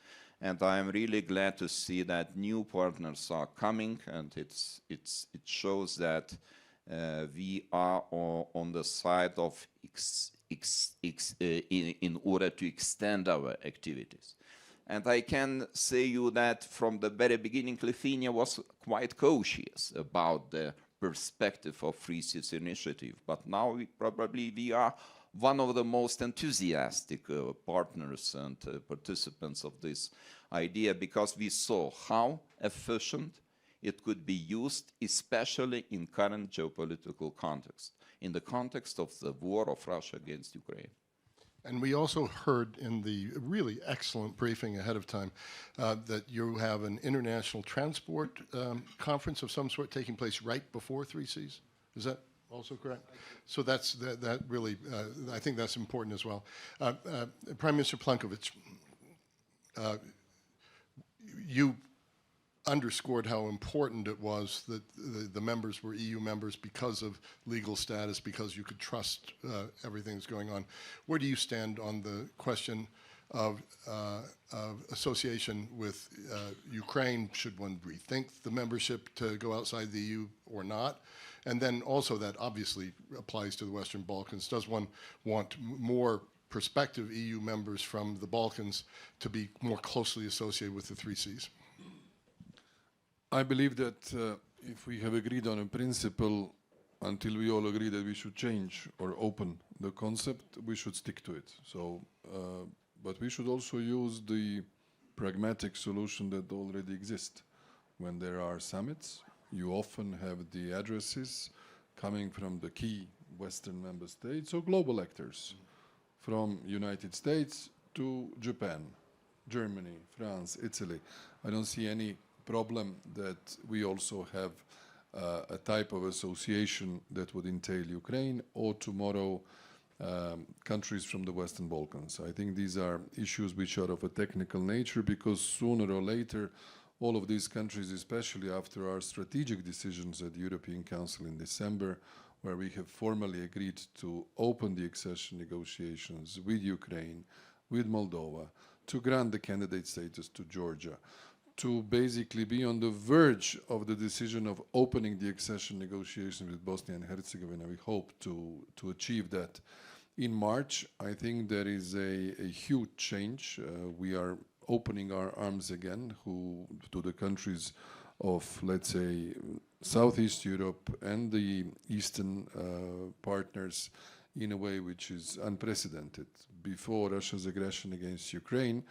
and I am really glad to see that new partners are coming, and it shows that we are on the side of in order to extend our activities. And I can say you that from the very beginning, Lithuania was quite cautious about the perspective of Free Seas Initiative, but now we are one of the most enthusiastic partners and participants of this idea, because we saw how efficient it could be used, especially in current geopolitical context, in the context of the war of Russia against Ukraine. And we also heard in the really excellent briefing ahead of time that you have an international transport conference of some sort taking place right before 3Cs. Is that also correct? So that really, I think that's important as well. Prime Minister Plenković, you underscored how important it was that the members were EU members because of legal status, because you could trust everything that's going on. Where do you stand on the question of association with Ukraine? Should one rethink the membership to go outside the EU or not? And then also that obviously applies to the Western Balkans. Does one want more prospective EU members from the Balkans to be more closely associated with the 3Cs? I believe that if we have agreed on a principle, until we all agree that we should change or open the concept, we should stick to it. So, but we should also use the pragmatic solution that already exists. When there are summits, you often have the addresses coming from the key Western member states or global actors, from United States to Japan, Germany, France, Italy. I don't see any problem that we also have a type of association that would entail Ukraine or tomorrow countries from the Western Balkans. I think these are issues which are of a technical nature, because sooner or later all of these countries, especially after our strategic decisions at the European Council in December, where we have formally agreed to open the accession negotiations with Ukraine, with Moldova, to grant the candidate status to Georgia, to basically be on the verge of the decision of opening the accession negotiations with Bosnia and Herzegovina. We hope to achieve that in March. I think there is a huge change. We are opening our arms again to the countries of, let's say, Southeast Europe and the Eastern partners in a way which is unprecedented. Before Russia's aggression against Ukraine,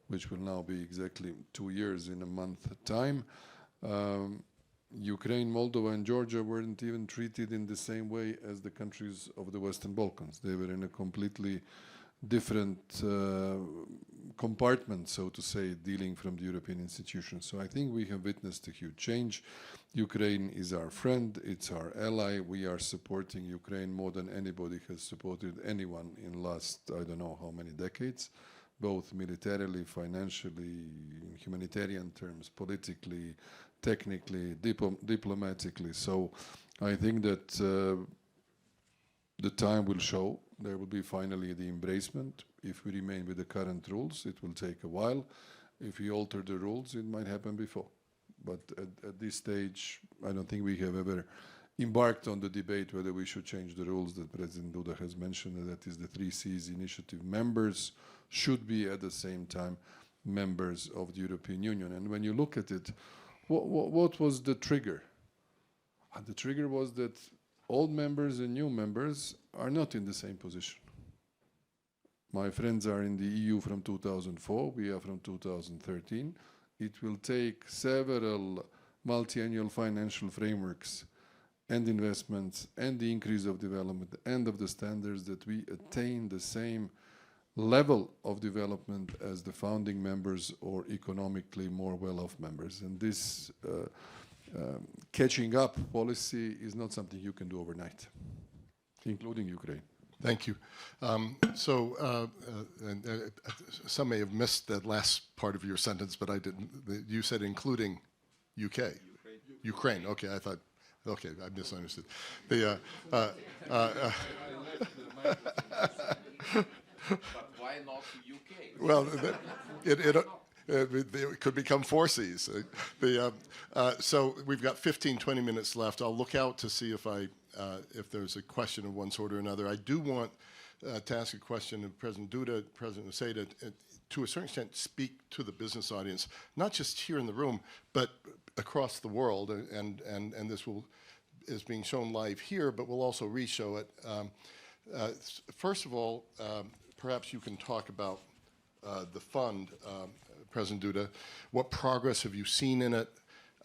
which will now be exactly 2 years in a month's time, Ukraine, Moldova, and Georgia weren't even treated in the same way as the countries of the Western Balkans. They were in a completely different compartment, so to say, dealing from the European institutions. So I think we have witnessed a huge change. Ukraine is our friend, it's our ally. We are supporting Ukraine more than anybody has supported anyone in last, I don't know how many decades, both militarily, financially, in humanitarian terms, politically, technically, diplomatically. So I think that the time will show. There will be finally the embracement. If we remain with the current rules, it will take a while. If we alter the rules, it might happen before. But at this stage, I don't think we have ever embarked on the debate whether we should change the rules that President Duda has mentioned, that is the 3 Cs initiative members should be at the same time members of the European Union. And when you look at it, what was the trigger? The trigger was that old members and new members are not in the same position. My friends are in the EU from 2004, we are from 2013. It will take several multi-annual financial frameworks and investments and the increase of development and of the standards that we attain the same level of development as the founding members or economically more well-off members. And this catching up policy is not something you can do overnight, including Ukraine. Thank you. Some may have missed that last part of your sentence, but I didn't. You said including UK. Ukraine. Okay, I thought. Okay, I misunderstood. The. But why not UK? Well, it could become 4 Cs. So we've got 15, 20 minutes left. I'll look out to see if there's a question of one sort or another. I do want to ask a question of President Duda, President Nausėda, to a certain extent speak to the business audience, not just here in the room, but across the world. And this is being shown live here, but we'll also re-show it. First of all, perhaps you can talk about the fund, President Duda. What progress have you seen in it?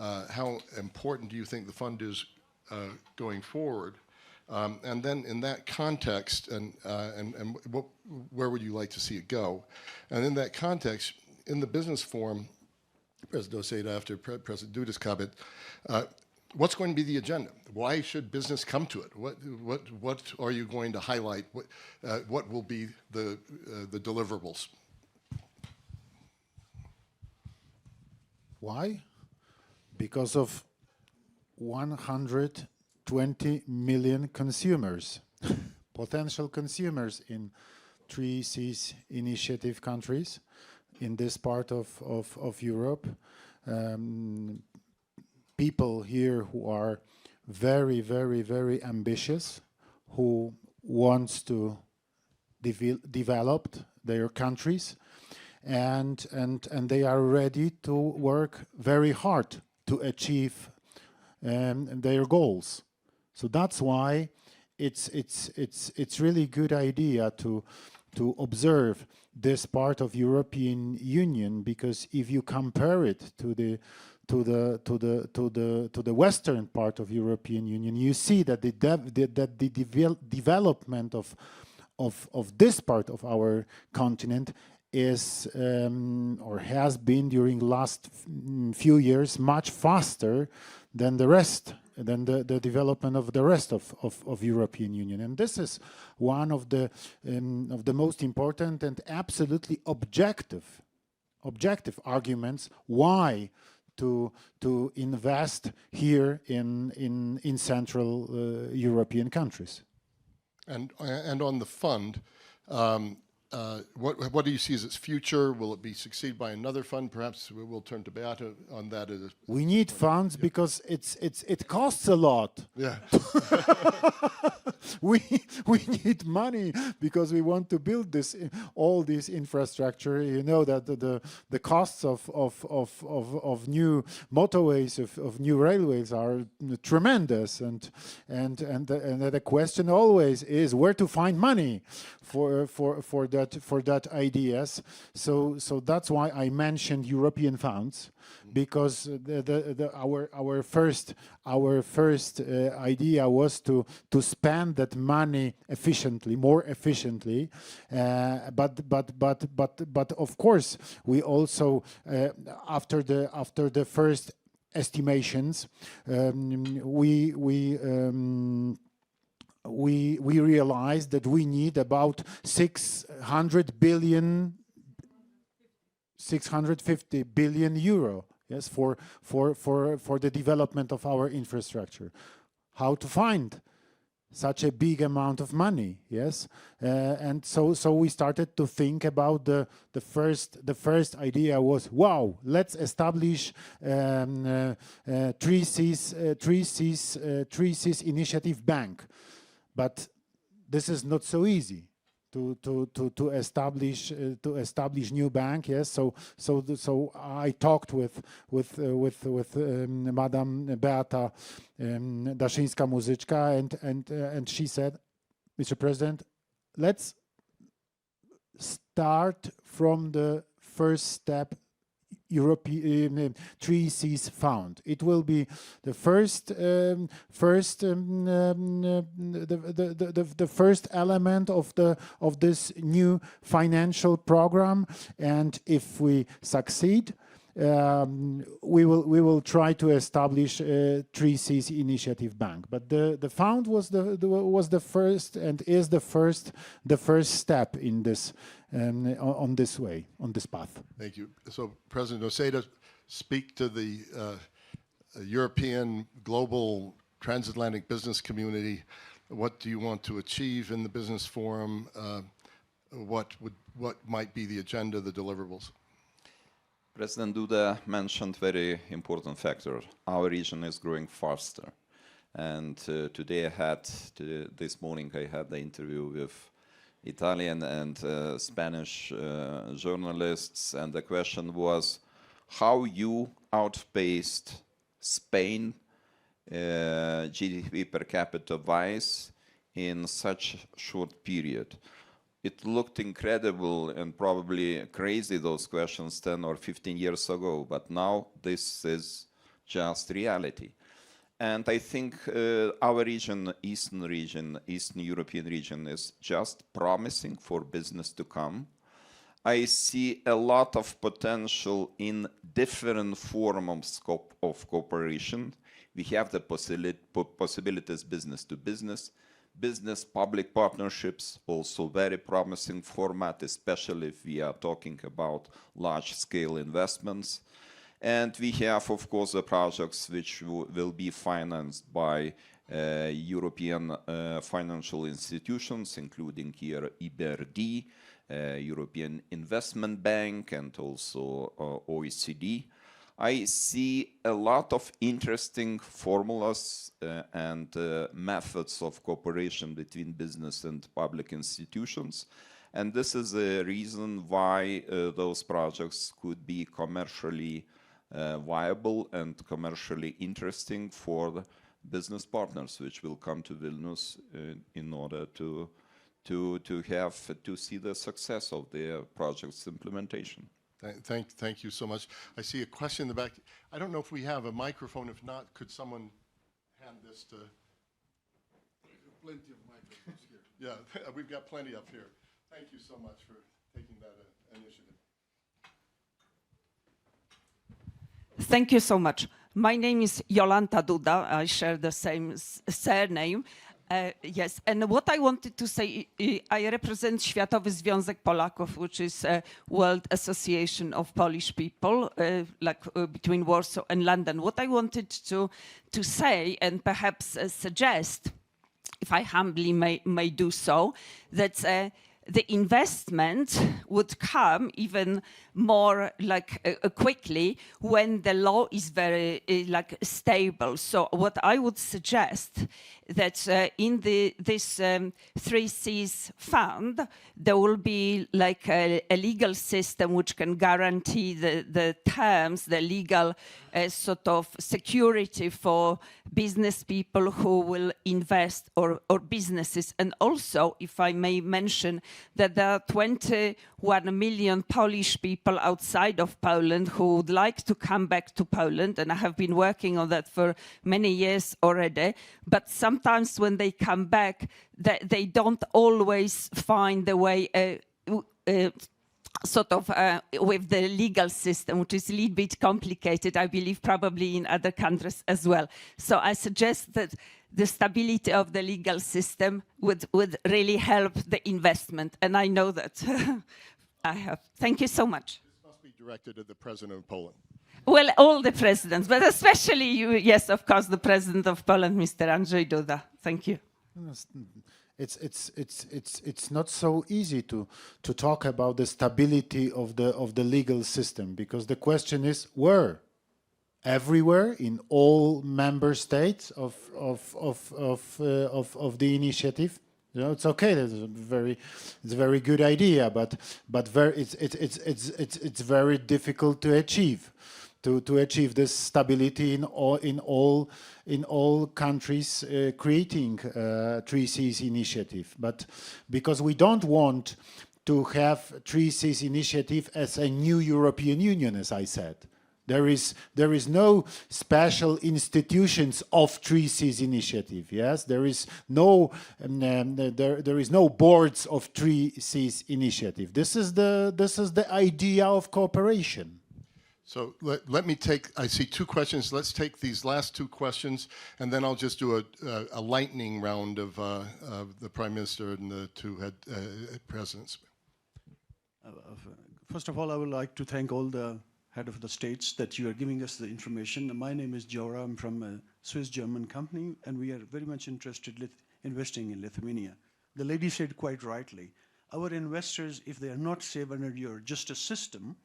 How important do you think the fund is going forward? And then in that context, where would you like to see it go? And in that context, in the business forum, President Nausėda, after President Duda's comment, what's going to be the agenda? Why should business come to it? What are you going to highlight? What will be the deliverables? Why? Because of 120 million consumers, potential consumers in 3 Cs initiative countries in this part of Europe. People here who are very, very, very ambitious, who wants to develop their countries, and they are ready to work very hard to achieve their goals. So that's why it's really good idea to observe this part of European Union, because if you compare it to the western part of European Union, you see that the development of this part of our continent is or has been during last few years much faster than the rest, than the development of the rest of European Union. And this is one of the most important and absolutely objective arguments why to invest here in Central European countries. And on the fund, what do you see as its future? Will it be succeeded by another fund? Perhaps we'll turn to Beata on that. We need funds because it costs a lot. Yeah. we need money because we want to build all this infrastructure. You know that the costs of new motorways, of new railways are tremendous, and the question always is where to find money for that ideas. So that's why I mentioned European funds, because our first idea was to spend that money more efficiently, but of course we also after the first estimations we realized that we need about 650 billion euro, yes, for the development of our infrastructure. How to find such a big amount of money, yes? And so we started to think about the first idea was, wow, let's establish Three Seas Initiative Bank. But this is not so easy to establish new bank. Yes, so I talked with Madam Beata Daszyńska-Muzyczka, and she said, Mr. President, let's start from the first step. European Three Seas Fund. It will be the first element of this new financial program, and if we succeed, we will try to establish Three Seas Initiative Bank. But the fund was the first and is the first step in this on this path. Thank you. So, President Nausėda, speak to the European global transatlantic business community. What do you want to achieve in the business forum? What might be the agenda, the deliverables? President Duda mentioned very important factor. Our region is growing faster. And this morning I had the interview with Italian and Spanish journalists, and the question was how you outpaced Spain GDP per capita wise in such short period. It looked incredible and probably crazy, those questions 10 or 15 years ago, but now this is just reality. And I think our region, Eastern European region, is just promising for business to come. I see a lot of potential in different forms of cooperation. We have the possibilities business to business, public partnerships, also very promising format, especially if we are talking about large-scale investments. And we have, of course, the projects which will be financed by European financial institutions, including here EBRD, European Investment Bank, and also OECD. I see a lot of interesting formulas and methods of cooperation between business and public institutions. And this is a reason why those projects could be commercially viable and commercially interesting for the business partners which will come to Vilnius in order to see the success of their project's implementation. Thank you so much. I see a question in the back. I don't know if we have a microphone. If not, could someone hand this to? Plenty of microphones here. Yeah, we've got plenty up here. Thank you so much for taking that initiative. Thank you so much. My name is Jolanta Duda. I share the same surname. Yes, and what I wanted to say, I represent Światowy Związek Polaków, which is a World Association of Polish People, between Warsaw and London. What I wanted to say, and perhaps suggest, if I humbly may do so, that the investment would come even more quickly when the law is very stable. So what I would suggest that in this 3Cs fund, there will be a legal system which can guarantee the terms, the legal sort of security for business people who will invest or businesses. And also, if I may mention, that there are 21 million Polish people outside of Poland who would like to come back to Poland, and I have been working on that for many years already. But sometimes when they come back, they don't always find the way with the legal system, which is a little bit complicated, I believe, probably in other countries as well. So I suggest that the stability of the legal system would really help the investment. And I know that I have. Thank you so much. This must be directed at the President of Poland. Well, all the presidents, but especially you, yes, of course, the President of Poland, Mr. Andrzej Duda. Thank you. It's not so easy to talk about the stability of the legal system, because the question is where? Everywhere in all member states of the initiative. You know, it's okay. It's a very good idea, but it's very difficult to achieve. To achieve this stability in all countries creating 3Cs initiative, but because we don't want to have 3Cs initiative as a new European Union, as I said. There is no special institutions of 3Cs initiative. Yes, there is no boards of 3Cs initiative. This is the idea of cooperation. So let me take, I see two questions. Let's take these last two questions, and then I'll just do a lightning round of the Prime Minister and the two head presidents. First of all, I would like to thank all the head of the states that you are giving us the information. My name is Jora. I'm from a Swiss-German company, and we are very much interested in investing in Lithuania. The lady said quite rightly, our investors, if they are not safe under your justice system,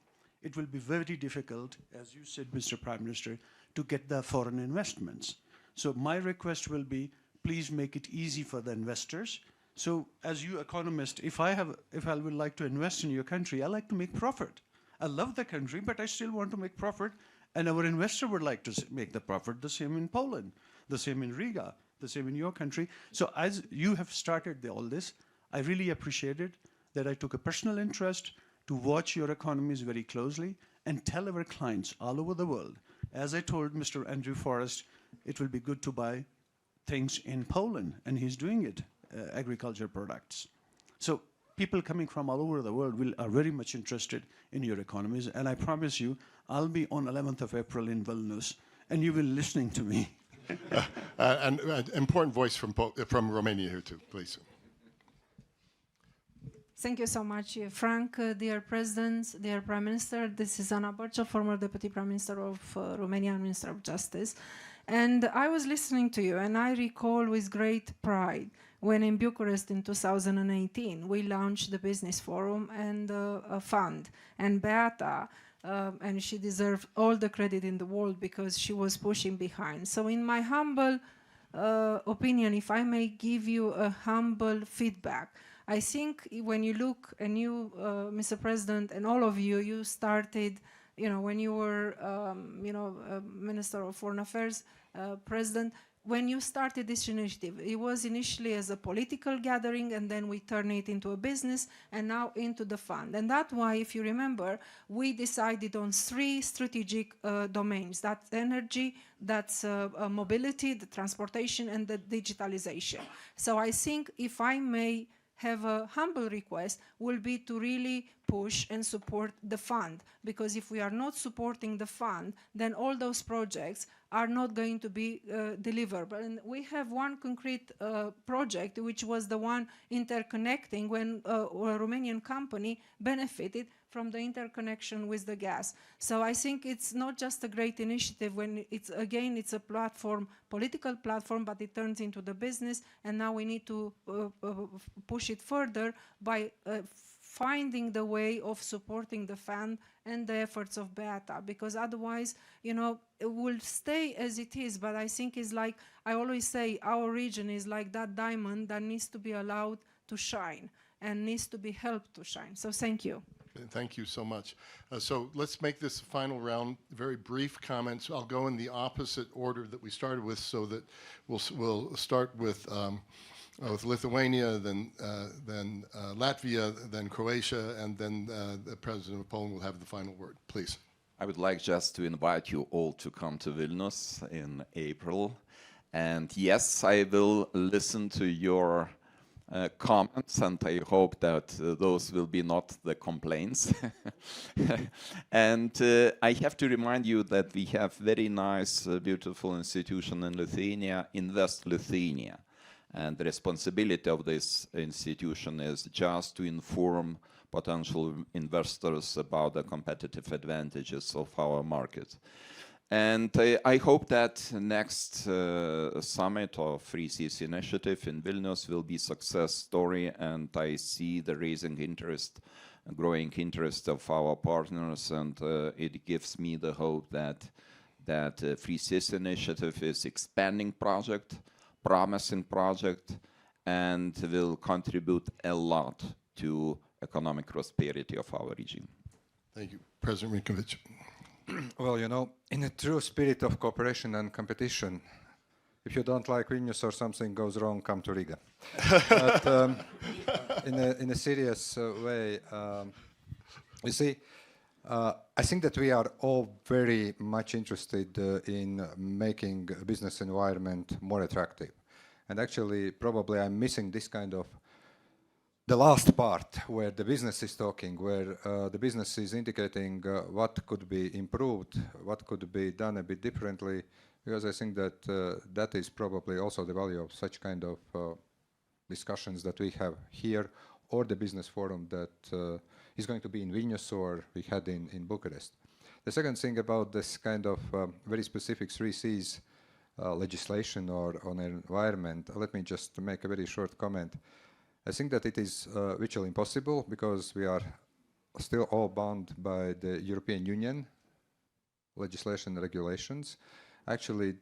it will be very difficult, as you said, Mr. Prime Minister, to get the foreign investments. So my request will be, please make it easy for the investors. So as you economist, if I would like to invest in your country, I like to make profit. I love the country, but I still want to make profit, and our investor would like to make the profit. The same in Poland, the same in Riga, the same in your country. So as you have started all this, I really appreciate it that I took a personal interest to watch your economies very closely and tell our clients all over the world. As I told Mr. Andrew Forrest, it will be good to buy things in Poland, and he's doing it, agriculture products. So people coming from all over the world are very much interested in your economies, and I promise you, I'll be on 11th of April in Vilnius, and you will be listening to me. An important voice from Romania here too, please. Thank you so much, Frank, dear President, dear Prime Minister. This is Ana Bărcea, former Deputy Prime Minister of Romania and Minister of Justice. And I was listening to you, and I recall with great pride when in Bucharest in 2018, we launched the Business Forum and a fund. And Beata, and she deserved all the credit in the world because she was pushing behind. So in my humble opinion, if I may give you a humble feedback, I think when you look, and you, Mr. President, and all of you, you started when you were, Minister of Foreign Affairs, President, when you started this initiative, it was initially as a political gathering, and then we turned it into a business, and now into the fund. And that's why, if you remember, we decided on 3 strategic domains. That's energy, that's mobility, the transportation, and the digitalization. So I think, if I may have a humble request, will be to really push and support the fund, because if we are not supporting the fund, then all those projects are not going to be deliverable. And we have one concrete project, which was the one interconnecting, when a Romanian company benefited from the interconnection with the gas. So I think it's not just a great initiative when it's a platform, political platform, but it turns into the business, and now we need to push it further by finding the way of supporting the fund and the efforts of Beata, because otherwise, it will stay as it is. But I think it's like, I always say, our region is like that diamond that needs to be allowed to shine and needs to be helped to shine. So thank you. Thank you so much. So let's make this a final round. Very brief comments. I'll go in the opposite order that we started with, so that we'll start with Lithuania, then Latvia, then Croatia, and then the President of Poland will have the final word. Please. I would like just to invite you all to come to Vilnius in April. And yes, I will listen to your comments, and I hope that those will be not the complaints. And I have to remind you that we have very nice, beautiful institution in Lithuania, Invest Lithuania. And the responsibility of this institution is just to inform potential investors about the competitive advantages of our market. And I hope that next summit of Free Seas Initiative in Vilnius will be a success story, and I see the rising interest, growing interest of our partners, and it gives me the hope that Free Seas Initiative is expanding project, promising project, and will contribute a lot to economic prosperity of our region. Thank you. President Rinkēvičs. Well, in a true spirit of cooperation and competition, if you don't like Vilnius or something goes wrong, come to Riga. But in a serious way, you see, I think that we are all very much interested in making a business environment more attractive. And actually, probably I'm missing this kind of the last part, where the business is talking, where the business is indicating what could be improved, what could be done a bit differently, because I think that that is probably also the value of such kind of discussions that we have here, or the business forum that is going to be in Vilnius or we had in Bucharest. The second thing about this kind of very specific 3 Cs legislation or on environment, let me just make a very short comment. I think that it is virtually impossible, because we are still all bound by the European Union legislation and regulations. Actually,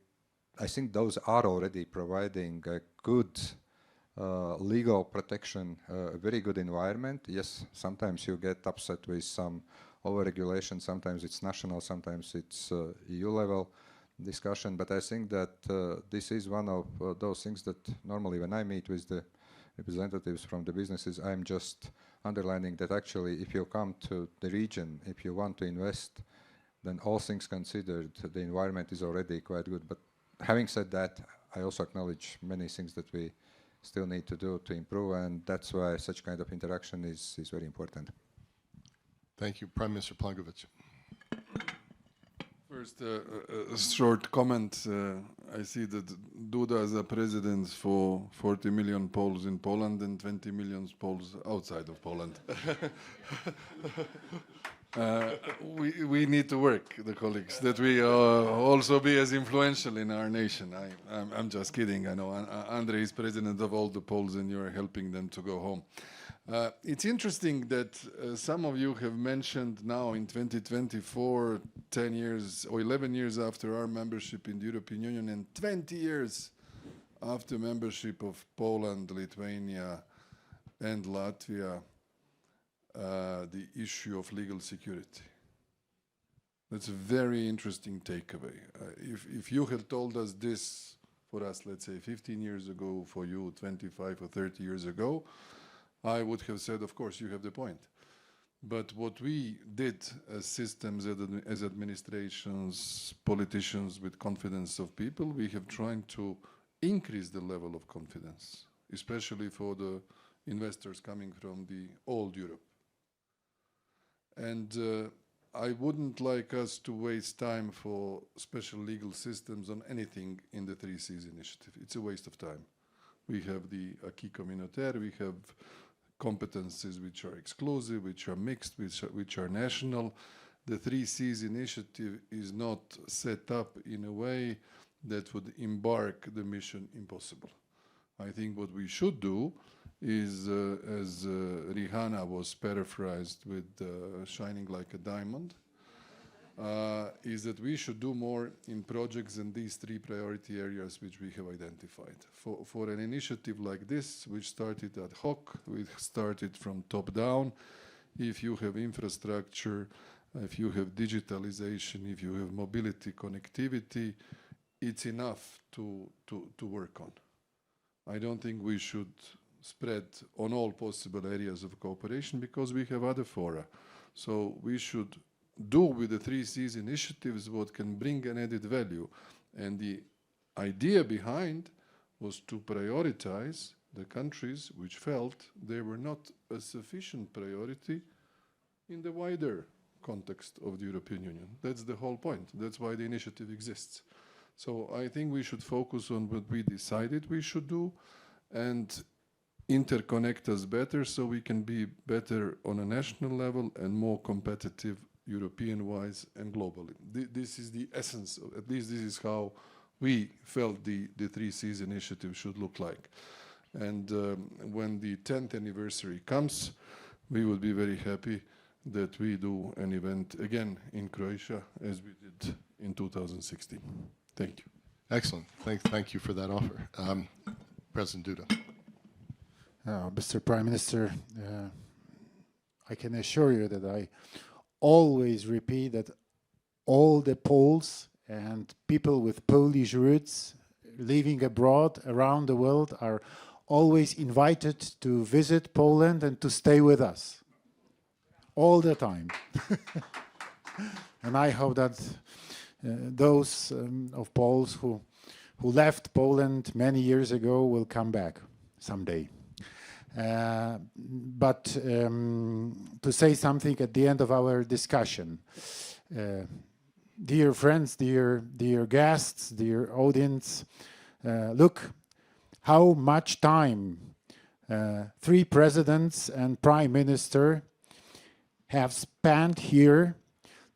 I think those are already providing a good legal protection, a very good environment. Yes, sometimes you get upset with some over-regulation, sometimes it's national, sometimes it's EU level discussion, but I think that this is one of those things that normally when I meet with the representatives from the businesses, I'm just underlining that actually if you come to the region, if you want to invest, then all things considered, the environment is already quite good. But having said that, I also acknowledge many things that we still need to do to improve, and that's why such kind of interaction is very important. Thank you. Prime Minister Plenković. First, a short comment. I see that Duda is a president for 40 million Poles in Poland and 20 million Poles outside of Poland. We need to work, the colleagues, that we also be as influential in our nation. I'm just kidding. I know Andrzej is president of all the Poles, and you're helping them to go home. It's interesting that some of you have mentioned now in 2024, 10 years or 11 years after our membership in the European Union and 20 years after membership of Poland, Lithuania and Latvia, the issue of legal security. That's a very interesting takeaway. If you had told us this for us, let's say 15 years ago, for you 25 or 30 years ago, I would have said, of course, you have the point. But what we did as systems, as administrations, politicians with confidence of people, we have tried to increase the level of confidence, especially for the investors coming from the old Europe. And I wouldn't like us to waste time for special legal systems on anything in the 3Cs initiative. It's a waste of time. We have the acquis communautaire, we have competences which are exclusive, which are mixed, which are national. The 3Cs initiative is not set up in a way that would embark the mission impossible. I think what we should do is, as Rihanna was paraphrased with shining like a diamond, is that we should do more in projects in these 3 priority areas which we have identified. For an initiative like this, which started ad hoc, which started from top down, if you have infrastructure, if you have digitalization, if you have mobility, connectivity, it's enough to work on. I don't think we should spread on all possible areas of cooperation because we have other fora. So we should do with the 3Cs initiatives what can bring an added value. And the idea behind was to prioritize the countries which felt they were not a sufficient priority in the wider context of the European Union. That's the whole point. That's why the initiative exists. So I think we should focus on what we decided we should do and interconnect us better so we can be better on a national level and more competitive European-wise and globally. This is the essence, at least this is how we felt the 3Cs initiative should look like. And when the 10th anniversary comes, we will be very happy that we do an event again in Croatia as we did in 2016. Thank you. Excellent. Thank you for that offer. President Duda. Mr. Prime Minister, I can assure you that I always repeat that all the Poles and people with Polish roots living abroad around the world are always invited to visit Poland and to stay with us all the time. And I hope that those of Poles who left Poland many years ago will come back someday. But to say something at the end of our discussion, dear friends, dear guests, dear audience, look how much time 3 presidents and prime minister have spent here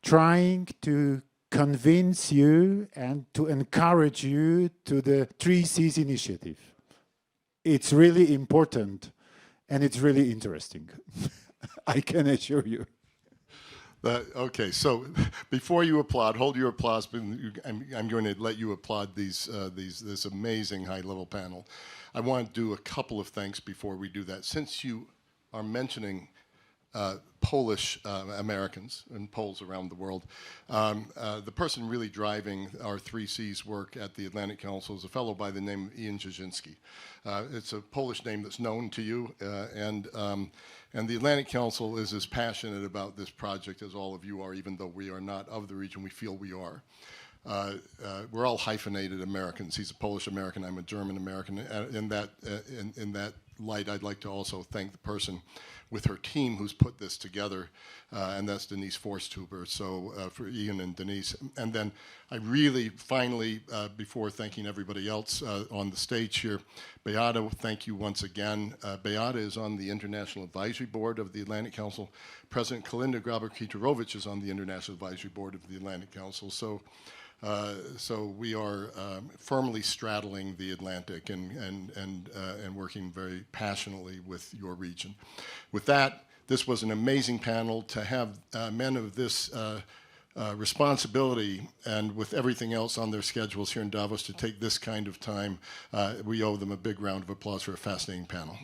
trying to convince you and to encourage you to the 3Cs initiative. It's really important and it's really interesting. I can assure you. Okay, so before you applaud, hold your applause. I'm going to let you applaud this amazing high-level panel. I want to do a couple of things before we do that. Since you are mentioning Polish Americans and Poles around the world, the person really driving our 3Cs work at the Atlantic Council is a fellow by the name of Ian Jasinski. It's a Polish name that's known to you, and the Atlantic Council is as passionate about this project as all of you are, even though we are not of the region, we feel we are. We're all hyphenated Americans. He's a Polish American, I'm a German American. In that light, I'd like to also thank the person with her team who's put this together, and that's Denise Forsthuber, so for Ian and Denise. And then I really, finally, before thanking everybody else on the stage here, Beata, thank you once again. Beata is on the International Advisory Board of the Atlantic Council. President Kolinda Grabar-Kitarovic is on the International Advisory Board of the Atlantic Council. So we are firmly straddling the Atlantic and working very passionately with your region. With that, this was an amazing panel. To have men of this responsibility and with everything else on their schedules here in Davos to take this kind of time, we owe them a big round of applause for a fascinating panel.